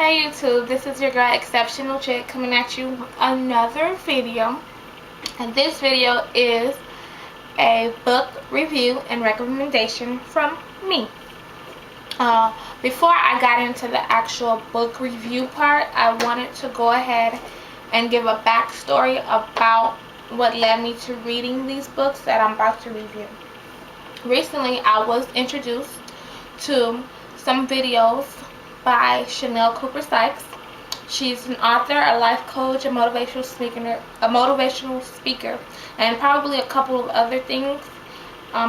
Hey YouTube, this is your girl Exceptional Chick coming at you with another video. And this video is a book review and recommendation from me. Before I got into the actual book review part, I wanted to go ahead and give a backstory about what led me to reading these books that I'm about to review. Recently, I was introduced to some videos by Chanel Cooper Sykes. She's an author, a life coach, a motivational speaker, and probably a couple of other things.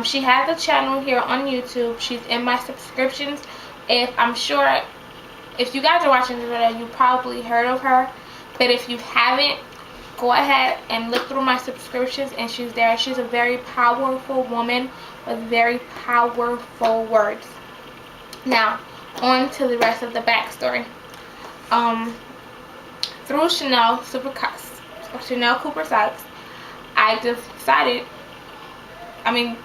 She has a channel here on YouTube. She's in my subscriptions. I'm sure if you guys are watching this video, you probably heard of her, but if you haven't, go ahead and look through my subscriptions, and she's there. She's a very powerful woman with very powerful words. Now, on to the rest of the backstory. Through Chanel Cooper Sykes, I decided,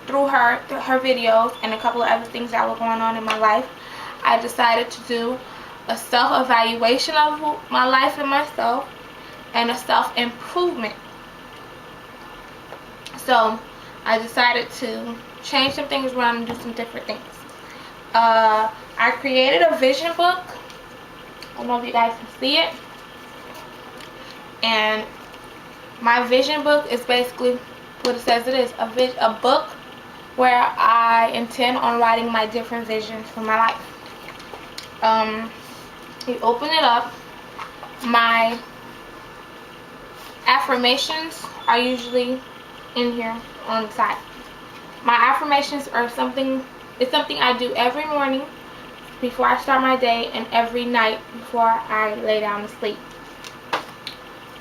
through her videos and a couple of other things that were going on in my life, I decided to do a self-evaluation of my life and myself, and a self-improvement. So I decided to change some things around and do some different things. I created a vision book. I don't know if you guys can see it. And my vision book is basically what it says it is, a book where I intend on writing my different visions for my life. You open it up. My affirmations are usually in here on the side. My affirmations are something I do every morning before I start my day, and every night before I lay down to sleep.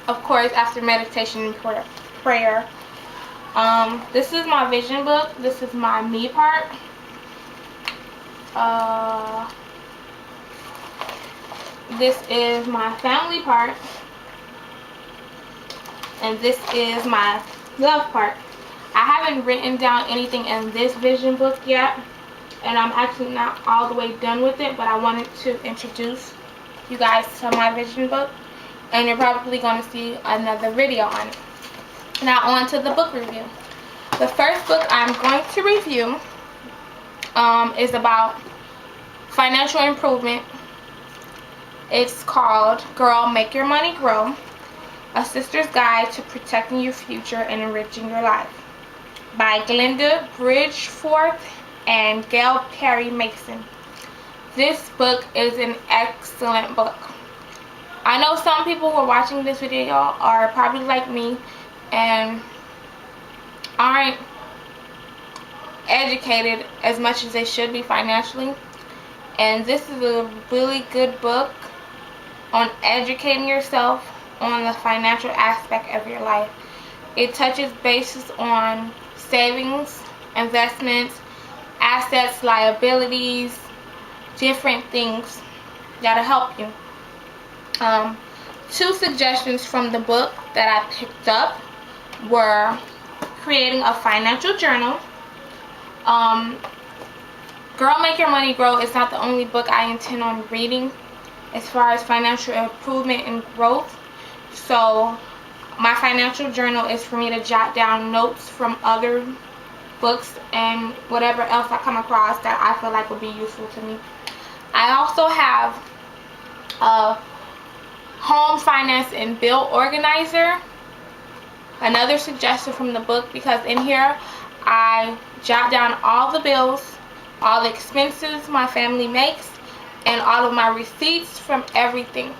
Of course, after meditation and prayer. This is my vision book. This is my me part. This is my family part. And this is my love part. I haven't written down anything in this vision book yet, and I'm actually not all the way done with it, but I wanted to introduce you guys to my vision book, and you're probably going to see another video on it. Now on to the book review. The first book I'm going to review is about financial improvement. It's called Girl, Make Your Money Grow, A Sister's Guide to Protecting Your Future and Enriching Your Life, by Glenda Bridgeforth and Gail Perry Mason. This book is an excellent book. I know some people who are watching this video are probably like me and aren't educated as much as they should be financially, and this is a really good book on educating yourself on the financial aspect of your life. It touches bases on savings, investments, assets, liabilities, different things that'll help you. Two suggestions from the book that I picked up were creating a financial journal. Girl, Make Your Money Grow is not the only book I intend on reading as far as financial improvement and growth. So my financial journal is for me to jot down notes from other books and whatever else I come across that I feel like would be useful to me. I also have a home finance and bill organizer, another suggestion from the book, because in here I jot down all the bills, all the expenses my family makes, and all of my receipts from everything,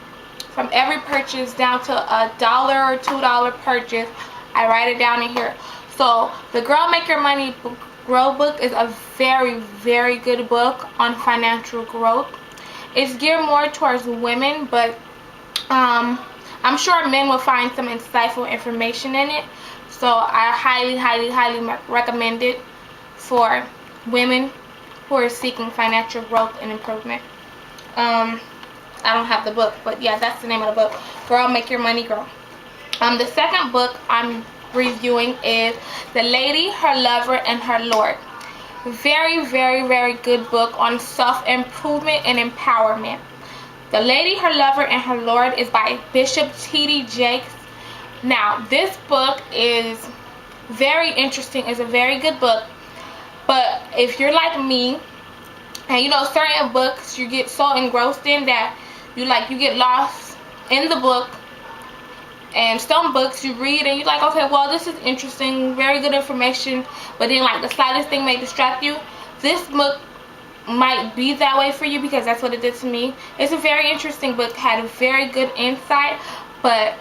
from every purchase down to $1 or $2 purchase. I write it down in here. So the Girl, Make Your Money Grow book is a very, very good book on financial growth. It's geared more towards women, but I'm sure men will find some insightful information in it. So I highly, highly, highly recommend it for women who are seeking financial growth and improvement. I don't have the book, but yeah, that's the name of the book, Girl, Make Your Money Grow. The second book I'm reviewing is The Lady, Her Lover, and Her Lord. Very, very, very good book on self-improvement and empowerment. The Lady, Her Lover, and Her Lord is by Bishop T.D. Jakes. Now, this book is very interesting. It's a very good book. But if you're like me, and you know, certain books you get so engrossed in that you get lost in the book. And some books you read and you're like, okay, well, this is interesting, very good information, but then like the slightest thing may distract you. This book might be that way for you because that's what it did to me. It's a very interesting book, had a very good insight, but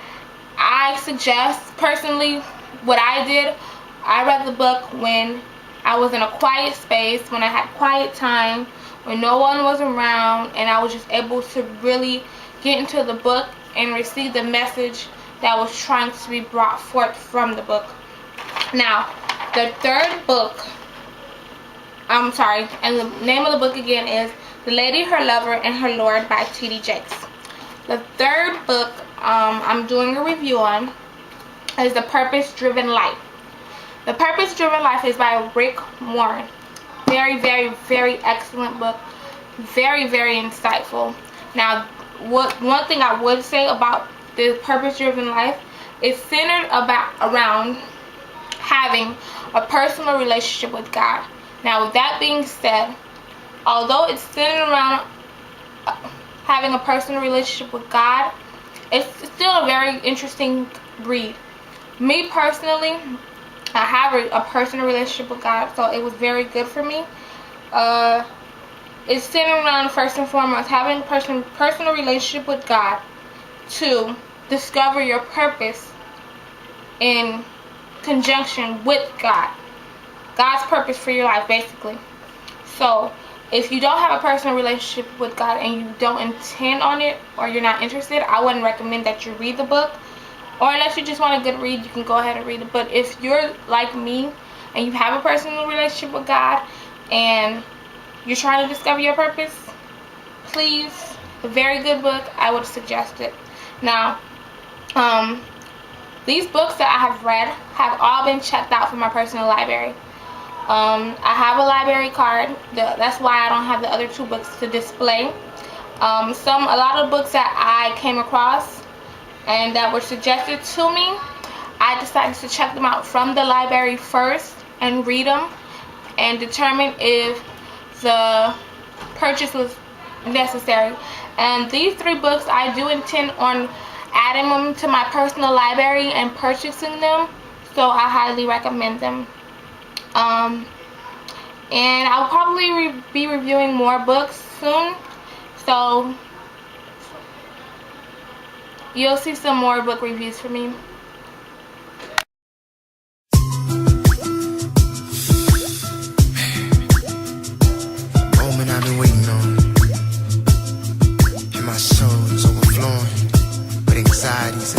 I suggest, personally, what I did, I read the book when I was in a quiet space, when I had quiet time, when no one was around, and I was just able to really get into the book and receive the message that was trying to be brought forth from the book. Now, the third book, and the name of the book again is The Lady, Her Lover, and Her Lord by T.D. Jakes. The third book I'm doing a review on is The Purpose-Driven Life. The Purpose-Driven Life is by Rick Warren. Very, very, very excellent book. Very, very insightful. Now, one thing I would say about the Purpose-Driven Life is centered around having a personal relationship with God. Now, with that being said, although it's centered around having a personal relationship with God, it's still a very interesting read. Me personally, I have a personal relationship with God, so it was very good for me. It's centered around, first and foremost, having a personal relationship with God to discover your purpose in conjunction with God. God's purpose for your life, basically. So, if you don't have a personal relationship with God and you don't intend on it, or you're not interested, I wouldn't recommend that you read the book. Or unless you just want a good read, you can go ahead and read it. But if you're like me and you have a personal relationship with God and you're trying to discover your purpose, please, a very good book, I would suggest it. Now, these books that I have read have all been checked out from my personal library. I have a library card. That's why I don't have the other two books to display. A lot of books that I came across and that were suggested to me, I decided to check them out from the library first and read them and determine if the purchase was necessary. And these three books, I do intend on adding them to my personal library and purchasing them, so I highly recommend them. And I'll probably be reviewing more books soon, so you'll see some more book reviews from me. Moment I've been waiting on, and my soul is overflowing with anxieties